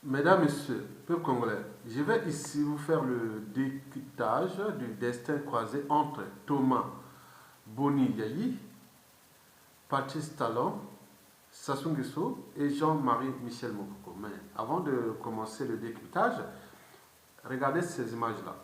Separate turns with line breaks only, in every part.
Mesdames, Messieurs, peuple congolais, je vais ici vous faire le décryptage du destin croisé entre Thomas Boni Yayi, Patrice Talon, Sassou Nguesso et Jean-Marie Michel Mokoko. Mais avant de commencer le décryptage, regardez ces images-là.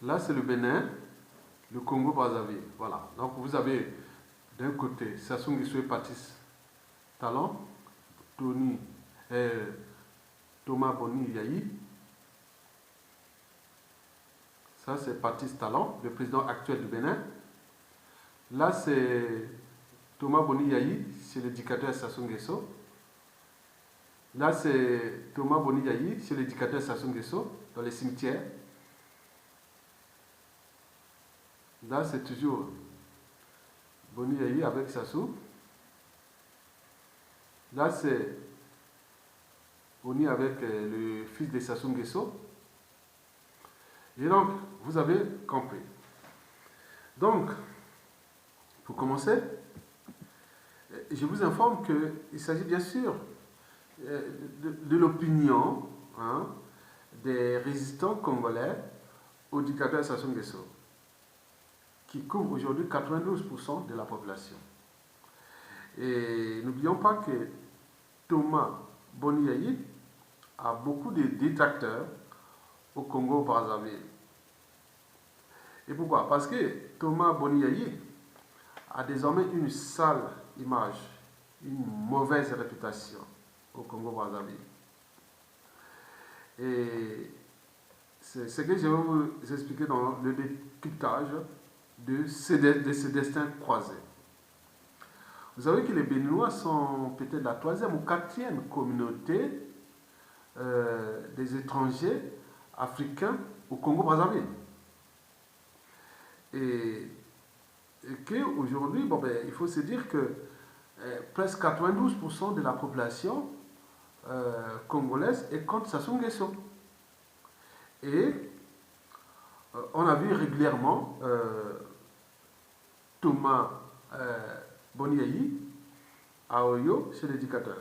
Là, c'est le Bénin, le Congo-Brazzaville. Voilà. Donc, vous avez d'un côté Sassou Nguesso et Patrice Talon, Tony, Thomas Boni Yayi. Ça, c'est Patrice Talon, le président actuel du Bénin. Là, c'est Thomas Boni Yayi, c'est le dictateur Sassou Nguesso. Là, c'est Thomas Boni Yayi, c'est le dictateur Sassou Nguesso, dans les cimetières. Là, c'est toujours Boni Yayi avec Sassou. Là, c'est Boni avec le fils de Sassou Nguesso. Et donc, vous avez compris. Donc, pour commencer, je vous informe qu'il s'agit bien sûr de l'opinion des résistants congolais au dictateur Sassou Nguesso, qui couvre aujourd'hui 92% de la population. Et n'oublions pas que Thomas Boni Yayi a beaucoup de détracteurs au Congo-Brazzaville. Et pourquoi? Parce que Thomas Boni Yayi a désormais une sale image, une mauvaise réputation au Congo-Brazzaville. Et c'est ce que je vais vous expliquer dans le décryptage de ce destin croisé. Vous savez que les Béninois sont peut-être la 3e ou 4e communauté des étrangers africains au Congo-Brazzaville. Et qu'aujourd'hui, il faut se dire que presque 92% de la population congolaise est contre Sassou Nguesso. Et on a vu régulièrement Thomas Boni Yayi à Oyo chez l'éducateur,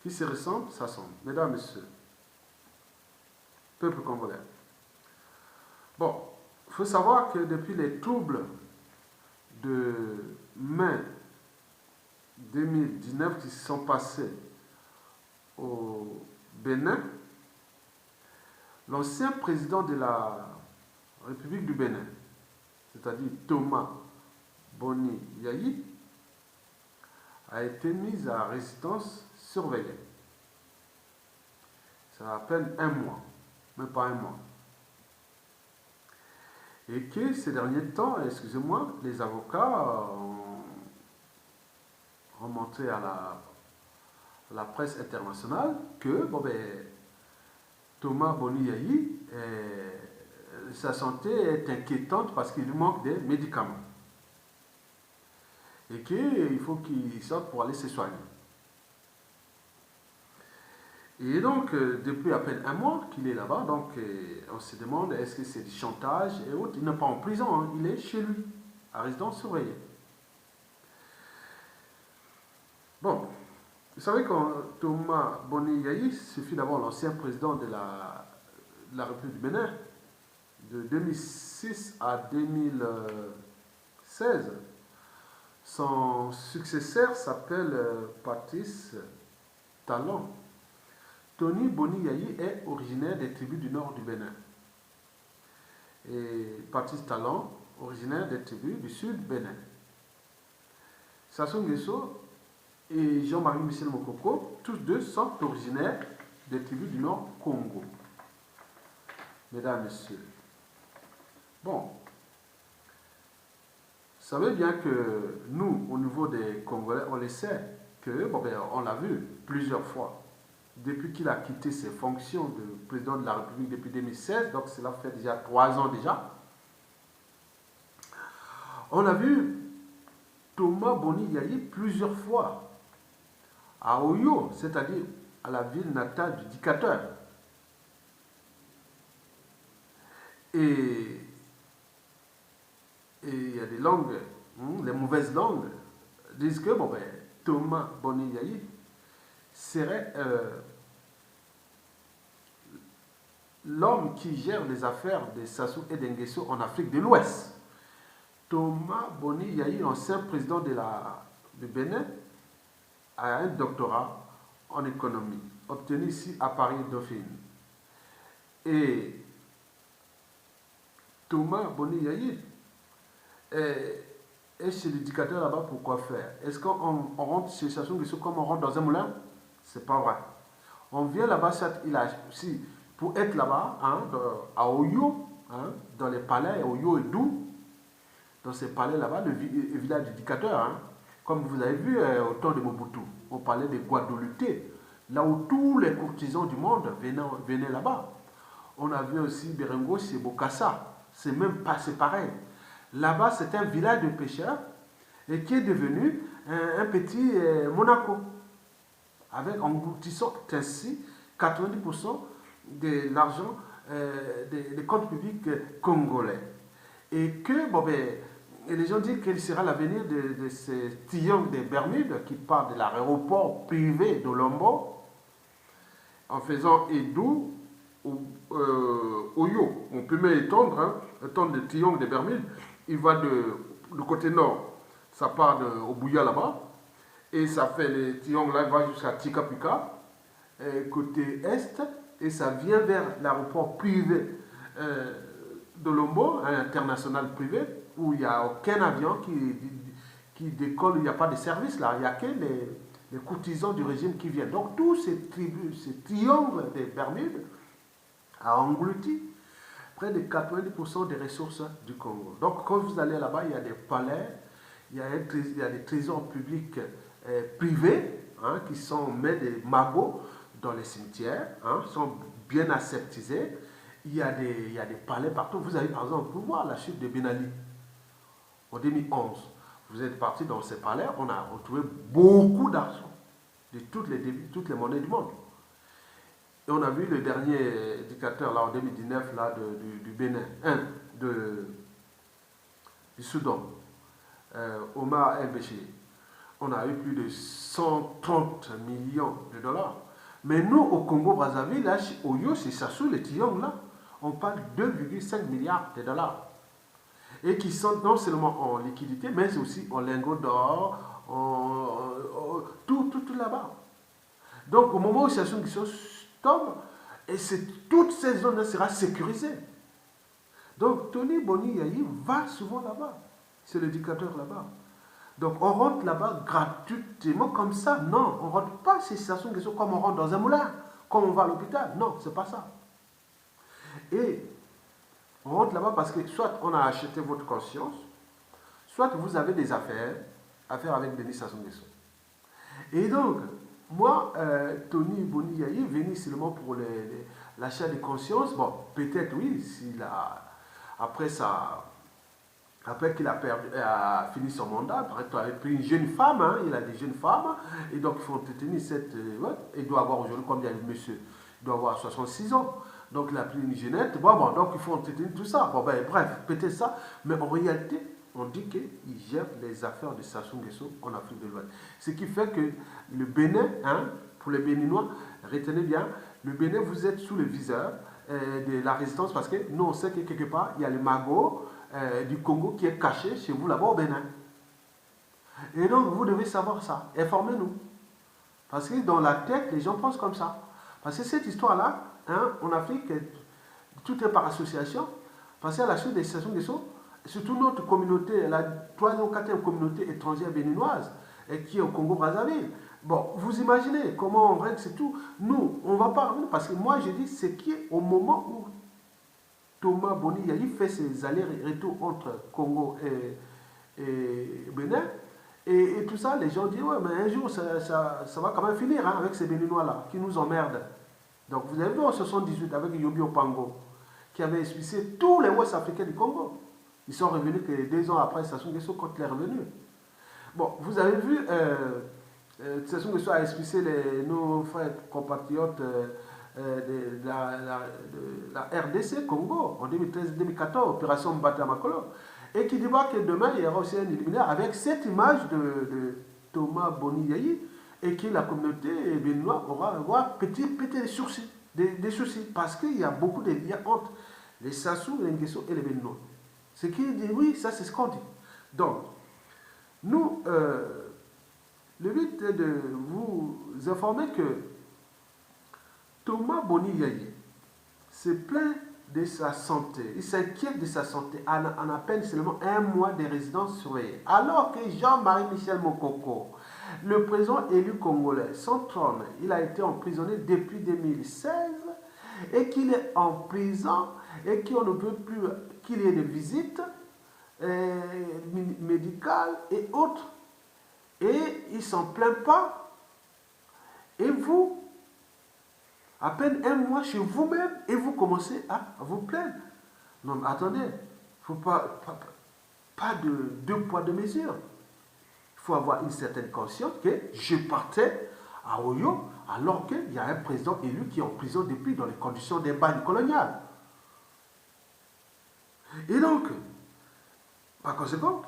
qui se ressemble, s'assemble. Mesdames, Messieurs, peuple congolais. Bon, il faut savoir que depuis les troubles de mai 2019 qui se sont passés au Bénin, l'ancien président de la République du Bénin, c'est-à-dire Thomas Boni Yayi, a été mis à résidence surveillée. Ça a à peine un mois, même pas un mois. Et que ces derniers temps, excusez-moi, les avocats ont remonté à la presse internationale que Thomas Boni Yayi, sa santé est inquiétante parce qu'il lui manque des médicaments. Et qu'il faut qu'il sorte pour aller se soigner. Et donc, depuis à peine un mois qu'il est là-bas, donc on se demande est-ce que c'est du chantage et autres. Il n'est pas en prison, il est chez lui, à résidence surveillée. Bon, vous savez que Thomas Boni Yayi, ce fut d'abord l'ancien président de la République du Bénin, de 2006 à 2016. Son successeur s'appelle Patrice Talon. Tony Boni Yayi est originaire des tribus du nord du Bénin. Et Patrice Talon, originaire des tribus du sud du Bénin. Sassou Nguesso et Jean-Marie Michel Mokoko, tous deux sont originaires des tribus du nord Congo. Mesdames, Messieurs. Bon. Vous savez bien que nous, au niveau des Congolais, on le sait, que, on l'a vu plusieurs fois, depuis qu'il a quitté ses fonctions de président de la République depuis 2016, donc cela fait déjà 3 ans déjà, on a vu Thomas Boni Yayi plusieurs fois à Oyo, c'est-à-dire à la ville natale du dictateur. Et il y a des langues, les mauvaises langues, disent que bon, ben, Thomas Boni Yayi serait l'homme qui gère les affaires des Sassou et d'Nguesso en Afrique de l'Ouest. Thomas Boni Yayi, ancien président de Bénin, a un doctorat en économie, obtenu ici à Paris-Dauphine. Et Thomas Boni Yayi est chez l'éducateur là-bas pour quoi faire? Est-ce qu'on rentre chez Sassou Nguesso comme on rentre dans un moulin? C'est pas vrai. On vient là-bas, si, pour être là-bas, à Oyo, dans les palais, Oyo et Dou, dans ces palais là-bas, le village du dictateur, comme vous avez vu au temps de Mobutu, au palais de Guadalupe, là où tous les courtisans du monde venaient là-bas. On a vu aussi Berengo chez Bokassa, c'est même pas, c'est pareil. Là-bas, c'est un village de pêcheurs et qui est devenu un petit Monaco, avec engloutissant ainsi 90% de l'argent des comptes publics congolais. Et que, bon, ben, et les gens disent quel sera l'avenir de ces triangles des Bermudes qui partent de l'aéroport privé de Lombo en faisant Edou Oyo. On peut même étendre le triangle des Bermudes. Il va du côté nord, ça part au Bouya là-bas, et ça fait le triangle là, il va jusqu'à Tikapika, côté est, et ça vient vers l'aéroport privé de Lombo, un international privé, où il n'y a aucun avion qui décolle, il n'y a pas de service là, il n'y a que les courtisans du régime qui viennent. Donc tous ces triangles des Bermudes a englouti près de 90% des ressources du Congo. Donc quand vous allez là-bas, il y a des palais, il y a des trésors publics privés qui sont mis des magots dans les cimetières, sont bien aseptisés. Il y a des palais partout. Vous avez par exemple, vous voir la chute de Ben Ali en 2011. Vous êtes parti dans ces palais, on a retrouvé beaucoup d'argent de toutes les monnaies du monde. Et on a vu le dernier dictateur là en 2019 là, du Bénin, du Soudan, Omar El-Béchir. On a eu plus de 130 millions de dollars. Mais nous, au Congo-Brazzaville, là, chez Oyo, c'est Sassou, les triangles là, on parle de 2,5 milliards de dollars. Et qui sont non seulement en liquidité, mais aussi en lingots d'or, tout là-bas. Donc, au moment où Sassou Nguesso tombe, et toute cette zone sera sécurisée. Donc, Tony Boni Yayi va souvent là-bas. C'est le dictateur là-bas. Donc, on rentre là-bas gratuitement comme ça. Non, on ne rentre pas chez Sassou Nguesso comme on rentre dans un moulin, comme on va à l'hôpital. Non, c'est pas ça. Et on rentre là-bas parce que soit on a acheté votre conscience, soit vous avez des affaires avec Denis Sassou Nguesso. Et donc, moi, Tony Boni Yayi, venu seulement pour l'achat de conscience, bon, peut-être oui, après qu'il a fini son mandat, il a pris une jeune femme, il a des jeunes femmes, et donc il faut entretenir il doit avoir aujourd'hui, comme il y a le monsieur, il doit avoir 66 ans. Donc il a pris une jeunette, donc il faut entretenir tout ça. Bon, ben, bref, peut-être ça, mais en réalité, on dit qu'il gère les affaires de Sassou Nguesso en Afrique de l'Ouest. Ce qui fait que le Bénin, pour les Béninois, retenez bien, le Bénin, vous êtes sous le viseur de la résistance parce que nous, on sait que quelque part, il y a le magot du Congo qui est caché chez vous là-bas au Bénin. Et donc, vous devez savoir ça. Informez-nous. Parce que dans la tête, les gens pensent comme ça. Parce que cette histoire-là, en Afrique, tout est par association. Parce qu'à la suite des Sassou Nguesso, surtout notre communauté, la 3e ou 4e communauté étrangère béninoise, qui est au Congo-Brazzaville. Bon, vous imaginez comment on règle, c'est tout. Nous, on ne va pas revenir, parce que moi, je dis, c'est qui est au moment où Thomas Boni Yayi fait ses allers-retours entre Congo et Bénin, et tout ça, les gens disent, ouais, mais un jour, ça va quand même finir avec ces Béninois-là, qui nous emmerdent. Donc, vous avez vu en 78 avec Yobi Opango, qui avait expulsé tous les Ouest africains du Congo. Ils sont revenus que 2 ans après Sassou Nguesso quand il est revenu. Bon, vous avez vu Sassou Nguesso a expulsé nos frères compatriotes de la RDC Congo en 2013-2014, opération Mbata-Makolo, et qui dévoile que demain il y aura aussi un éliminaire avec cette image de Thomas Boni Yayi, et que la communauté béninoise aura pété les sourcils, des soucis, parce qu'il y a beaucoup de liens entre les Sassou, les Nguesso et les Béninois. Ce qui dit oui, ça c'est ce qu'on dit. Donc, nous, le but est de vous informer que Thomas Boni Yayi se plaint de sa santé. Il s'inquiète de sa santé en à peine seulement un mois de résidence surveillée. Alors que Jean-Marie Michel Mokoko, le président élu congolais, son trône, il a été emprisonné depuis 2016 et qu'il est en prison et qu'on ne peut plus qu'il y ait des visites médicales et autres. Et il ne s'en plaint pas. Et vous, à peine un mois chez vous-même, et vous commencez à vous plaindre. Non, mais attendez, il ne faut pas de deux poids, deux mesures. Il faut avoir une certaine conscience que je partais à Oyo alors qu'il y a un président élu qui est en prison depuis dans les conditions des bagnes coloniales. Et donc, par conséquent,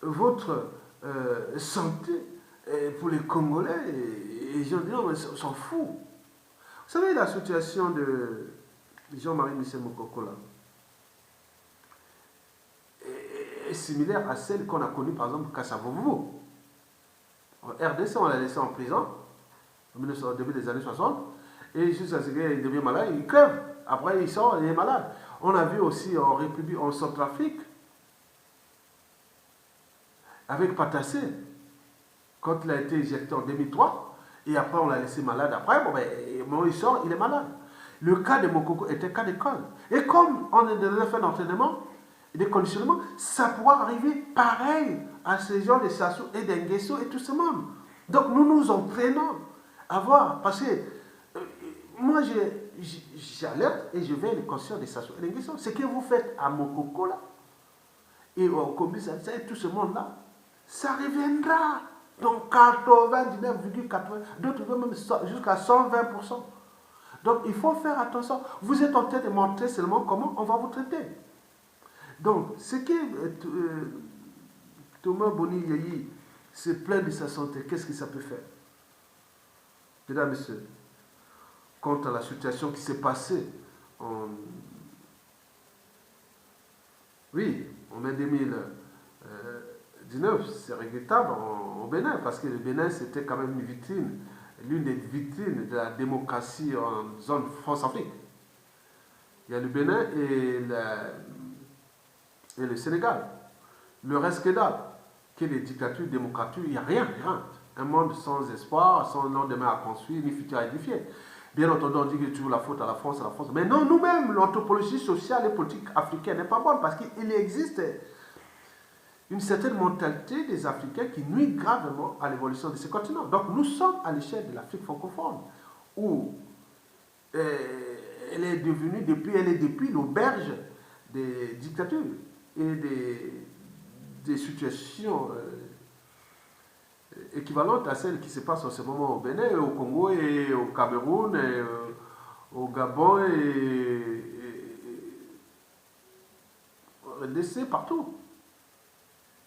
votre santé pour les Congolais, les gens disent non, mais on s'en fout. Vous savez, la situation de Jean-Marie Michel Mokoko là est similaire à celle qu'on a connue par exemple Kassavovo. En RDC, on l'a laissé en prison au début des années 60 et jusqu'à ce qu'il devient malade, il crève. Après, il sort, il est malade. On a vu aussi en République, en Centrafrique, avec Patassé, quand il a été éjecté en 2003, et après on l'a laissé malade. Après, bon, il sort, il est malade. Le cas de Mokoko était cas d'école. Et comme on a fait d'entraînement et des conditionnements, ça pourra arriver pareil à ces gens de Sassou et d'Nguesso et tout ce monde. Donc nous nous entraînons à voir, parce que moi j'alerte et je vais les conscients de Sassou et d'Nguesso. Ce que vous faites à Mokoko là, et au Kombisa et tout ce monde là, ça reviendra. Donc 99,80, d'autres même jusqu'à 120%. Donc il faut faire attention. Vous êtes en train de montrer seulement comment on va vous traiter. Donc ce que Thomas Boni Yayi se plaint de sa santé, qu'est-ce que ça peut faire? Mesdames et messieurs, quant à la situation qui s'est passée en mai 2019, c'est regrettable au Bénin, parce que le Bénin, c'était quand même une vitrine, l'une des vitrines de la démocratie en zone France-Afrique. Il y a le Bénin et le Sénégal. Le reste que dalle, que les dictatures, démocratures, il n'y a rien. Un monde sans espoir, sans lendemain à construire, ni futur à édifier. Bien entendu, on dit que toujours la faute à la France. Mais non, nous-mêmes, l'anthropologie sociale et politique africaine n'est pas bonne, parce qu'il existe une certaine mentalité des Africains qui nuit gravement à l'évolution de ce continent. Donc nous sommes à l'échelle de l'Afrique francophone, où elle est depuis l'auberge des dictatures et des situations équivalentes à celles qui se passent en ce moment au Bénin, au Congo et au Cameroun, et, au Gabon et RDC, partout.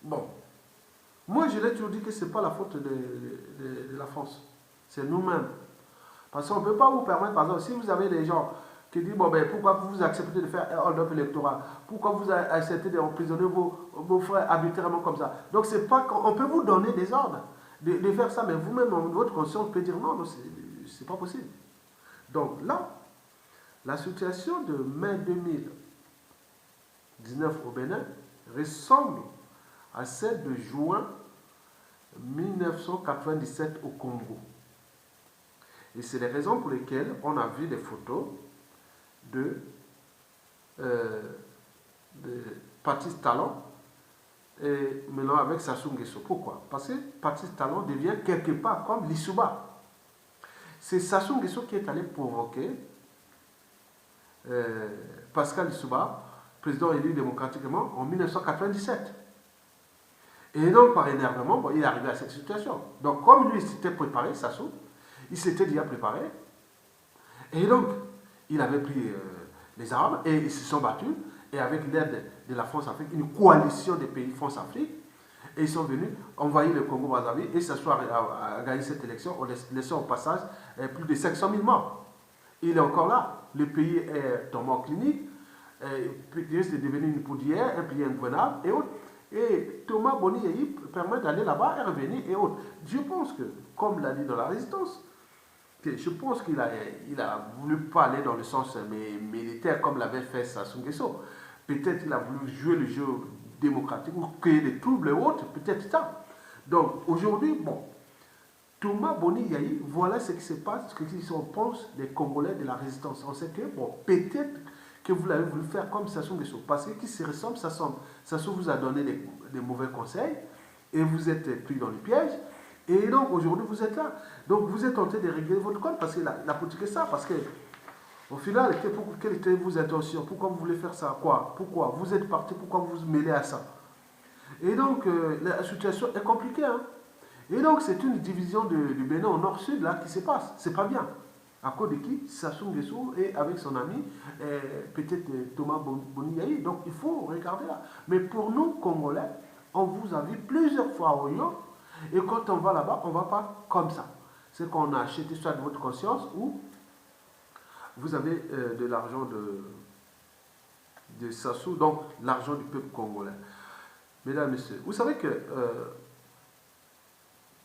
Bon, moi je l'ai toujours dit que ce n'est pas la faute de la France, c'est nous-mêmes. Parce qu'on ne peut pas vous permettre, par exemple, si vous avez des gens qui disent, bon ben pourquoi vous acceptez de faire un hold-up électoral, pourquoi vous acceptez d'emprisonner vos frères arbitrairement comme ça. Donc c'est pas qu'on peut vous donner des ordres de faire ça, mais vous-même, votre conscience peut dire non, c'est pas possible. Donc là, la situation de mai 2019 au Bénin ressemble à celle de juin 1997 au Congo. Et c'est les raisons pour lesquelles on a vu des photos de Patrice Talon et maintenant avec Sassou Nguesso. Pourquoi? Parce que Patrice Talon devient quelque part comme Lissouba. C'est Sassou Nguesso qui est allé provoquer Pascal Lissouba, président élu démocratiquement en 1997. Et donc, par énervement, bon, il est arrivé à cette situation. Donc, comme lui, il s'était préparé, Sassou, il s'était déjà préparé. Et donc, il avait pris les armes et ils se sont battus. Et avec l'aide de la France-Afrique, une coalition des pays France-Afrique, et ils sont venus envahir le Congo-Brazzaville et s'asseoir à gagner cette élection, en laissant au passage plus de 500 000 morts. Il est encore là. Le pays est tombé en clinique. Il risque de devenir une poudrière, un pays ingouvernable et autres. Et Thomas Boni permet d'aller là-bas et revenir et autres. Je pense que, comme l'a dit dans la résistance, je pense qu'il a voulu pas aller dans le sens militaire comme l'avait fait Sassou Nguesso. Peut-être qu'il a voulu jouer le jeu démocratique ou créer des troubles et autres, peut-être ça. Donc aujourd'hui, bon, Thomas Boni Yayi, voilà ce qui se passe, ce qu'on pense des Congolais de la résistance. On sait que, bon, peut-être que vous l'avez voulu faire comme Sassou Nguesso, parce que qui se ressemble, Sassou vous a donné des mauvais conseils et vous êtes pris dans le piège. Et donc aujourd'hui vous êtes là. Donc vous êtes tenté de régler votre compte parce que la politique est ça. Parce que au final, quelle était vos intentions? Pourquoi vous voulez faire ça? Quoi? Pourquoi? Vous êtes parti, pourquoi vous vous mêlez à ça? Et donc la situation est compliquée. Hein? Et donc c'est une division du Bénin au nord-sud là qui se passe. C'est pas bien. À cause de qui? Sassou Nguesso et avec son ami, peut-être Thomas Boni Yayi. Donc il faut regarder là. Mais pour nous, Congolais, on vous a vu plusieurs fois au Oyo. Et quand on va là-bas, on ne va pas comme ça. C'est qu'on a acheté soit de votre conscience ou vous avez de l'argent de Sassou, donc l'argent du peuple congolais. Mesdames et messieurs, vous savez que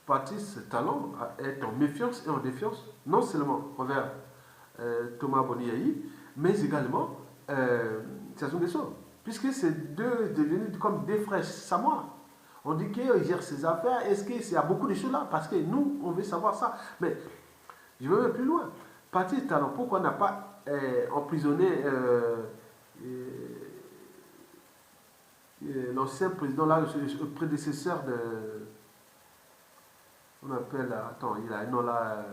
Patrice Talon est en méfiance et en défiance, non seulement envers Thomas Boni Yayi, mais également Sassou Nguesso, puisque c'est deux devenus comme des frères samois. On dit qu'il gère ses affaires. Est-ce qu'il y a beaucoup de choses là? Parce que nous, on veut savoir ça. Mais je vais même plus loin. Patrice Talon, pourquoi on n'a pas emprisonné l'ancien président, là, le prédécesseur de. On appelle. Attends, il a un nom là.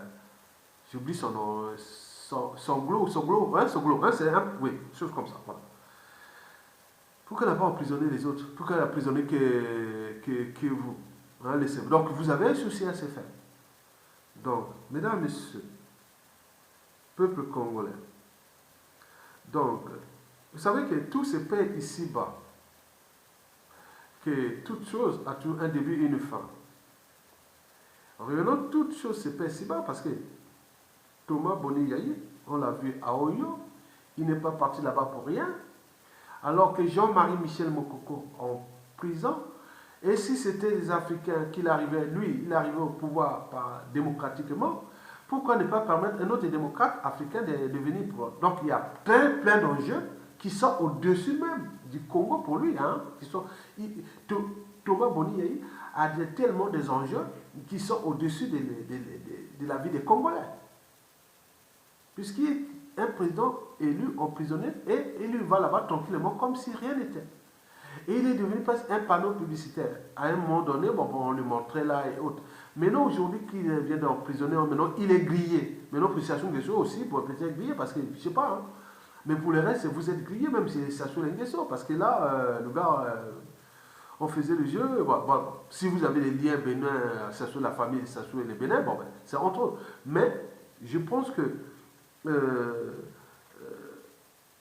J'oublie son nom. Songlo, hein, c'est un. Oui, chose comme ça. Voilà. Pourquoi on n'a pas emprisonné les autres? Pourquoi on n'a emprisonné que vous? Hein, donc vous avez un souci à se faire. Donc, mesdames et messieurs, peuple congolais, donc, vous savez que tout se paie ici-bas, que toute chose a toujours un début et une fin. Revenons, toute chose se paie ici-bas parce que Thomas Boni Yayi, on l'a vu à Oyo, il n'est pas parti là-bas pour rien. Alors que Jean-Marie Michel Mokoko en prison, et si c'était les Africains qu'il arrivait, lui, il arrivait au pouvoir démocratiquement, pourquoi ne pas permettre à un autre démocrate africain de venir pouvoir? Donc il y a plein d'enjeux qui sont au-dessus même du Congo pour lui. Hein, Thomas Boni Yayi a tellement des enjeux qui sont au-dessus de la vie des Congolais. Puisqu'il est un président élu, emprisonné, et il va là-bas tranquillement comme si rien n'était. Et il est devenu presque un panneau publicitaire. À un moment donné, bon, on lui montrait là et autres. Maintenant, aujourd'hui, qu'il vient d'emprisonner, maintenant, il est grillé. Maintenant, pour Sassou Nguesso aussi, pour peut-être être grillé, parce que, je ne sais pas, hein, mais pour le reste, vous êtes grillé, même si c'est Sassou Nguesso, parce que là, le gars, on faisait le jeu. Bon, si vous avez les liens Bénin, Sassou, la famille Sassou et les Bénin, bon, ben, c'est entre eux. Mais, je pense que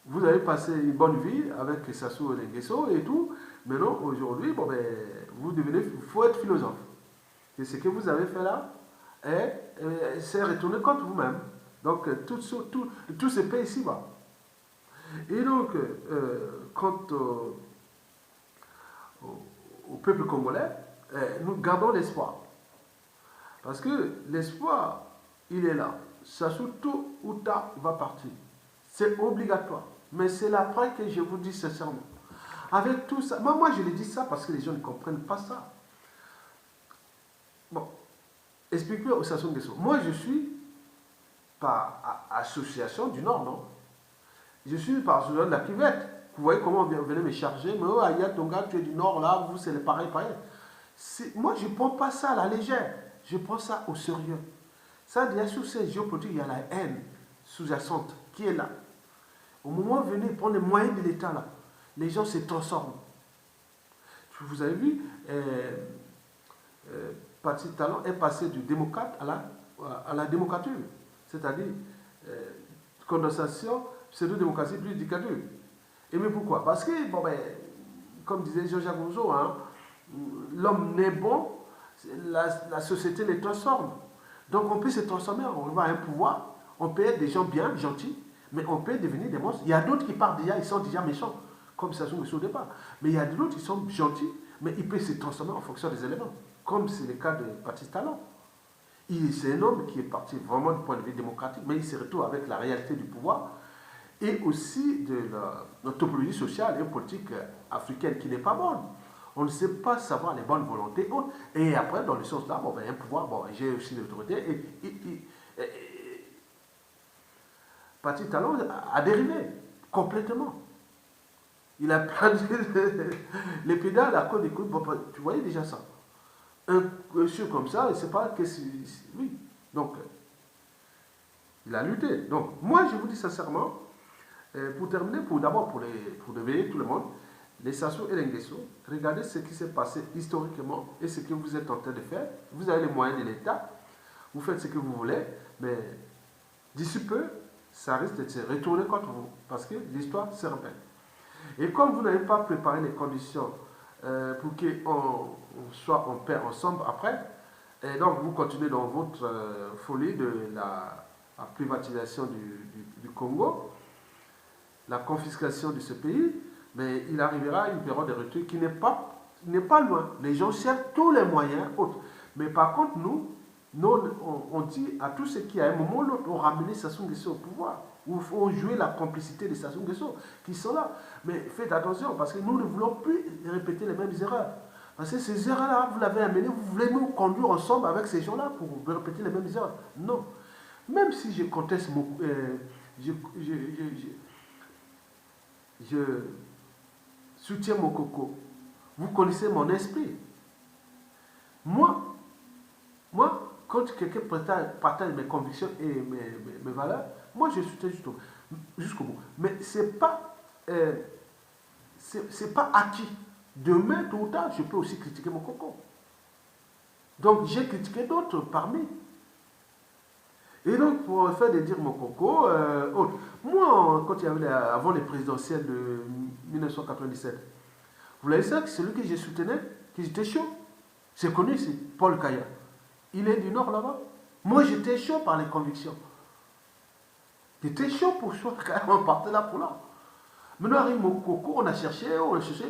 vous avez passé une bonne vie avec Sassou Nguesso et tout. Maintenant, aujourd'hui, bon, ben, vous devenez, il faut être philosophe. Et ce que vous avez fait là, c'est retourné contre vous-même. Donc, tout se paie ici-bas. Et donc, quant au peuple congolais, nous gardons l'espoir. Parce que l'espoir, il est là. Sassou, tôt ou tard, va partir. C'est obligatoire. Mais c'est l'après que je vous dis sincèrement. Avec tout ça, moi je le dis ça parce que les gens ne comprennent pas ça. Bon, expliquez au Sassou Nguesso. Moi je suis par association du Nord, non? Je suis par de la cuvette. Vous voyez comment vous venez me charger. Mais oh, Aya Tonga, tu es du Nord, là, vous c'est le pareil. Moi je ne prends pas ça à la légère. Je prends ça au sérieux. Ça, il y a sous ces géopolitiques, il y a la haine sous-jacente qui est là. Au moment venu, prendre les moyens de l'État, là, les gens se transforment. vous avez vu, Patrice Talon est passé du démocrate à la démocrature. C'est-à-dire, condensation, pseudo-démocratie plus dictature. Et mais pourquoi? Parce que, bon, ben, comme disait Jean-Jacques Rousseau, hein, l'homme naît bon, la société les transforme. Donc on peut se transformer, on va à un pouvoir, on peut être des gens bien, gentils, mais on peut devenir des monstres. Il y a d'autres qui partent déjà, ils sont déjà méchants, comme Sassou Nguesso au départ. Mais il y a d'autres qui sont gentils, mais ils peuvent se transformer en fonction des éléments, comme c'est le cas de Patrice Talon. C'est un homme qui est parti vraiment du point de vue démocratique, mais il se retrouve avec la réalité du pouvoir et aussi de la topologie sociale et politique africaine qui n'est pas bonne. On ne sait pas savoir les bonnes volontés. Et après, dans le sens là, bon, ben, un pouvoir, bon, j'ai aussi l'autorité. Patrice Talon a dérivé complètement. Il a perdu les pédales à cause des coups. Bon, tu voyais déjà ça. Un monsieur comme ça, il ne sait pas qu'est-ce que c'est. Oui. Donc, il a lutté. Donc, moi, je vous dis sincèrement, pour terminer, d'abord pour réveiller tout le monde, les Sassou et les Nguesso, regardez ce qui s'est passé historiquement et ce que vous êtes en train de faire. Vous avez les moyens de l'État, vous faites ce que vous voulez, mais d'ici peu, ça risque de se retourner contre vous, parce que l'histoire se répète. Et comme vous n'avez pas préparé les conditions pour qu'on soit en paix ensemble après, et donc vous continuez dans votre folie de la privatisation du Congo, la confiscation de ce pays, mais il arrivera une période de retour qui n'est pas loin. Les gens cherchent tous les moyens autres. Mais par contre, nous on dit à tous ceux qui, à un moment ou l'autre, ont ramené Sassou Nguesso au pouvoir, ou ont joué la complicité de Sassou Nguesso, qui sont là. Mais faites attention, parce que nous ne voulons plus répéter les mêmes erreurs. Parce que ces erreurs-là, vous l'avez amené, vous voulez nous conduire ensemble avec ces gens-là pour répéter les mêmes erreurs. Non. Même si je conteste mon... je soutiens mon coco. Vous connaissez mon esprit. Moi, quand quelqu'un partage mes convictions et mes valeurs, moi je soutiens jusqu'au bout. Mais c'est pas acquis. Demain, tôt ou tard, je peux aussi critiquer mon coco. Donc j'ai critiqué d'autres parmi. Et donc, pour faire de dire mon coco, moi, quand il y avait avant les présidentielles de 1997, vous l'avez dit, celui que je soutenais, qui était chaud, c'est connu, c'est Paul Kaya. Il est du Nord là-bas. Moi, j'étais chaud par les convictions. J'étais chaud pour choix, on partait là pour là. Maintenant arrive mon coco, on a cherché.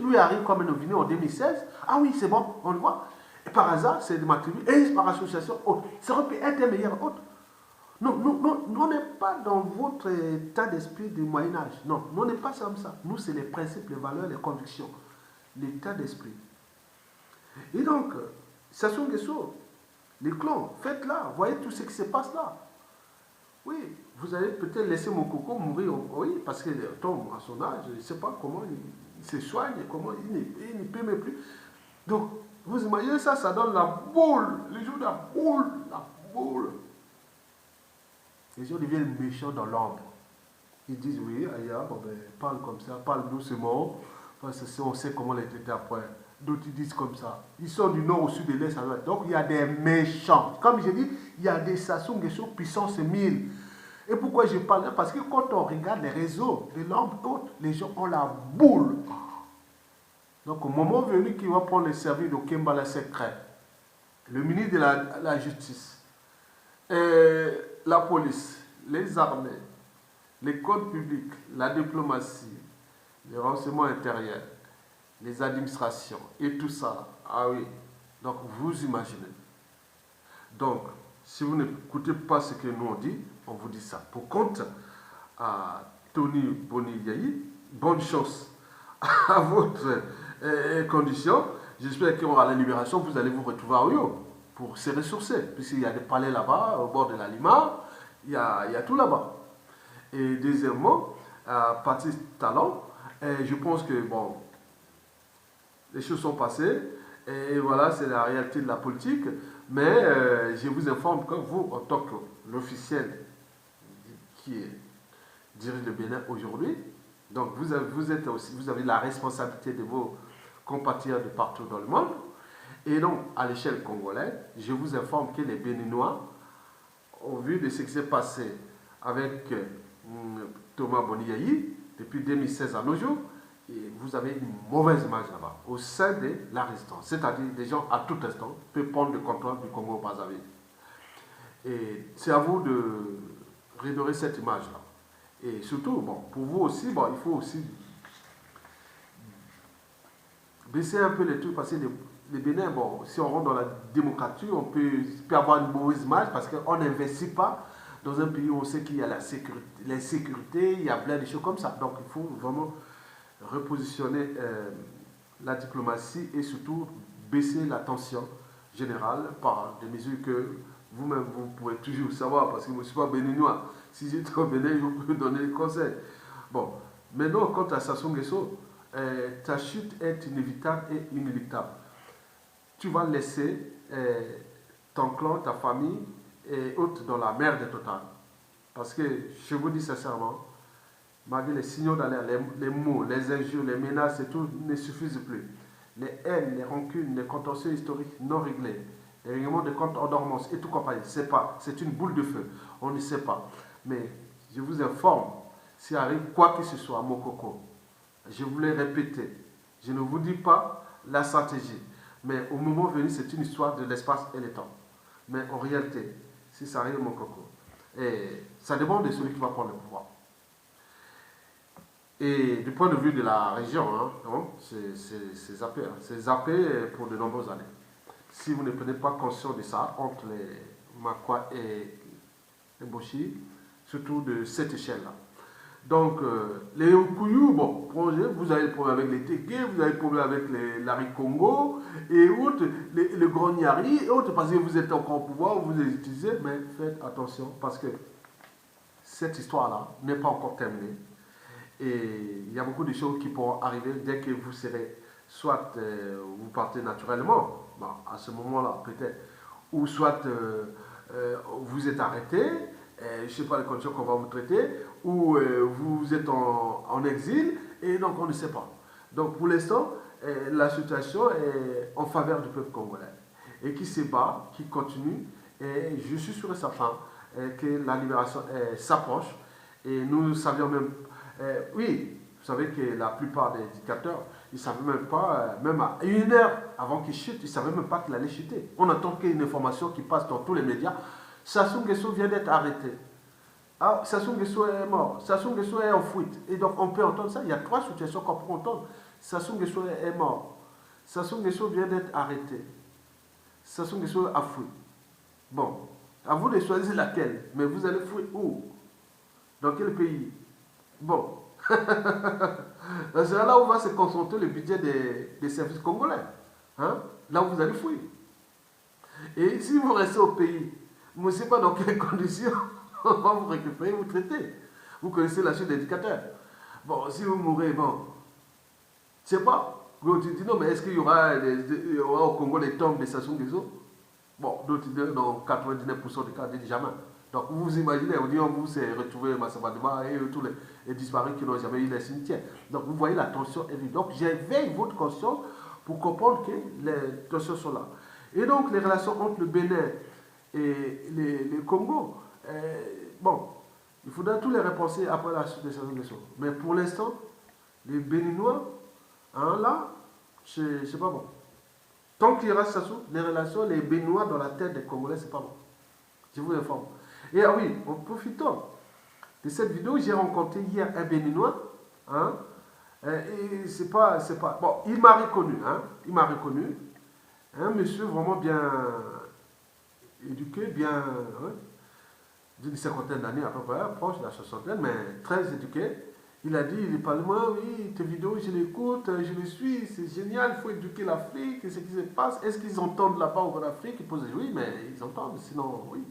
Lui arrive comme un venu en 2016. Ah oui, c'est bon, on le voit. Et par hasard, c'est de ma tribu, et par association, autre. Ça aurait pu être un meilleur autre. Non, on n'est pas dans votre état d'esprit du Moyen-Âge. Non, on n'est pas comme ça. Nous, c'est les principes, les valeurs, les convictions. L'état d'esprit. Et donc, Sassou Nguesso, les clans, faites-là. Voyez tout ce qui se passe là. Oui, vous allez peut-être laisser mon coco mourir. Oui, parce qu'il tombe à son âge. Je ne sais pas comment il se soigne, comment il ne peut même plus. Donc, vous imaginez ça, ça donne la boule. Les jours de la boule. Les gens deviennent méchants dans l'ombre. Ils disent, oui, Aya, bon, ben, parle comme ça, parle doucement, parce que on sait comment les traiter après. D'autres ils disent comme ça. Ils sont du nord au sud, de l'est à l'ouest. Donc il y a des méchants. Comme je dis, il y a des Sassou Nguesso puissance 1000. Et pourquoi je parle là? Parce que quand on regarde les réseaux de l'ombre, les gens ont la boule. Donc au moment venu qu'il va prendre le service de Kembala secret, le ministre de la Justice, la police, les armées, les codes publics, la diplomatie, les renseignements intérieurs, les administrations et tout ça. Ah oui, donc vous imaginez. Donc, si vous n'écoutez pas ce que nous on dit, on vous dit ça. Pour compte à Tony Boniyayi, bonne chance à votre condition. J'espère qu'il y aura la libération, vous allez vous retrouver à Oyo pour se ressourcer, puisqu'il y a des palais là-bas, au bord de la Lima, il y a tout là-bas. Et deuxièmement, Patrice Talon, je pense que, bon, les choses sont passées, et voilà, c'est la réalité de la politique, mais je vous informe que vous, en tant que l'officiel qui dirige le Bénin aujourd'hui, donc vous avez la responsabilité de vos compatriotes de partout dans le monde. Et donc, à l'échelle congolaise, je vous informe que les Béninois, au vu de ce qui s'est passé avec Thomas Boniayi, depuis 2016 à nos jours, et vous avez une mauvaise image là-bas, au sein de la résistance. C'est-à-dire des gens à tout instant peuvent prendre le contrôle du Congo-Brazzaville. Et c'est à vous de redorer cette image-là. Et surtout, bon, pour vous aussi, bon, il faut aussi baisser un peu les trucs, parce que les Bénin, bon, si on rentre dans la démocratie, on peut avoir une mauvaise image parce qu'on n'investit pas dans un pays où on sait qu'il y a l'insécurité, il y a plein de choses comme ça. Donc il faut vraiment repositionner la diplomatie et surtout baisser la tension générale par des mesures que vous-même vous pouvez toujours savoir, parce que je ne suis pas béninois. Si j'étais au Bénin, je peux donner des conseils. Bon, maintenant, quant à Sassou Nguesso, ta chute est inévitable et inéluctable. Tu vas laisser ton clan, ta famille et autres dans la merde totale. Parce que, je vous dis sincèrement, malgré les signaux d'alerte, les mots, les injures, les menaces et tout ne suffisent plus. Les haines, les rancunes, les contentieux historiques non réglés, les règlements de compte en dormance et tout compagnie, c'est une boule de feu. On ne sait pas. Mais je vous informe, s'il arrive quoi que ce soit à Mokoko, je vous l'ai répété, je ne vous dis pas la stratégie, mais au moment venu, c'est une histoire de l'espace et le temps. Mais en réalité, si ça arrive à Mokoko, et ça dépend de celui qui va prendre le pouvoir. Et du point de vue de la région, c'est zappé. C'est zappé pour de nombreuses années. Si vous ne prenez pas conscience de ça, entre les Makwa et les Boshi, surtout de cette échelle-là. Donc, les Okuyu, bon, vous avez le problème avec les Teke, vous avez le problème avec les Larry Congo, et autres, les Grognari, et autres, parce que vous êtes encore au pouvoir, vous les utilisez, mais faites attention, parce que cette histoire-là n'est pas encore terminée. Et il y a beaucoup de choses qui pourront arriver dès que vous serez, soit vous partez naturellement, bon, à ce moment-là peut-être, ou soit vous êtes arrêté, je ne sais pas les conditions qu'on va vous traiter, ou vous êtes en exil, et donc on ne sait pas. Donc pour l'instant, la situation est en faveur du peuple congolais, et qui se bat, qui continue, et je suis sûr et certain que la libération s'approche, et nous savions même, oui, vous savez que la plupart des dictateurs, ils ne savaient même pas, même à 1 heure avant qu'il chute, ils ne savaient même pas qu'il allait chuter. On attend qu'il y ait une information qui passe dans tous les médias. Sassou Nguesso vient d'être arrêté. Ah, Sassou Nguesso est mort. Sassou Nguesso est en fuite. Et donc on peut entendre ça. Il y a 3 situations qu'on peut entendre. Sassou Nguesso est mort. Sassou Nguesso vient d'être arrêté. Sassou Nguesso a fui. Bon, à vous de choisir laquelle. Mais vous allez fuir où? Dans quel pays? Bon. C'est là où va se concentrer le budget des services congolais. Hein? Là où vous allez fuir. Et si vous restez au pays, vous ne savez pas dans quelles conditions on va vous récupérer, vous traiter. Vous connaissez la chute des dictateurs. Bon, si vous mourrez, bon, je ne sais pas. Vous dites non, mais est-ce qu'il y aura au Congo les tombes de Sassou Nguesso? Bon, d'autres disent dans 99% des cas, disent jamais. Donc vous imaginez, on dit on vous s'est retrouvé Massabadima et tous les disparus qui n'ont jamais eu les cimetières. Donc vous voyez la tension est venue. Donc j'éveille votre conscience pour comprendre que les tensions sont là. Et donc les relations entre le Bénin et les Congo, bon, il faudra tous les repenser après la suite de Sassou Nguesso. Mais pour l'instant, les Béninois, là, c'est pas bon. Tant qu'il y aura Sassou, les relations, les Béninois dans la tête des Congolais, c'est pas bon. Je vous informe. Et ah oui, en profitant de cette vidéo, j'ai rencontré hier un Béninois, et c'est pas, bon, il m'a reconnu, un monsieur vraiment bien éduqué, bien, d'une 50aine d'années à peu près, proche de la 60aine, mais très éduqué. Il a dit, il parle moi, oui, tes vidéos, je l'écoute, je les suis, c'est génial, il faut éduquer l'Afrique, ce qui se passe. Est-ce qu'ils entendent là-bas en Afrique? Il pose, oui, mais ils entendent, sinon, oui.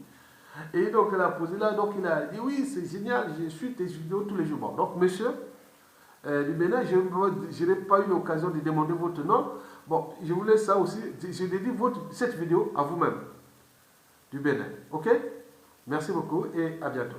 Et donc, il a posé là, donc il a dit, oui, c'est génial, je suis tes vidéos tous les jours. Bon, donc, monsieur, du Bénin, je n'ai pas eu l'occasion de demander votre nom. Bon, je voulais ça aussi, je dédie cette vidéo à vous-même, du Bénin. Ok? Merci beaucoup et à bientôt.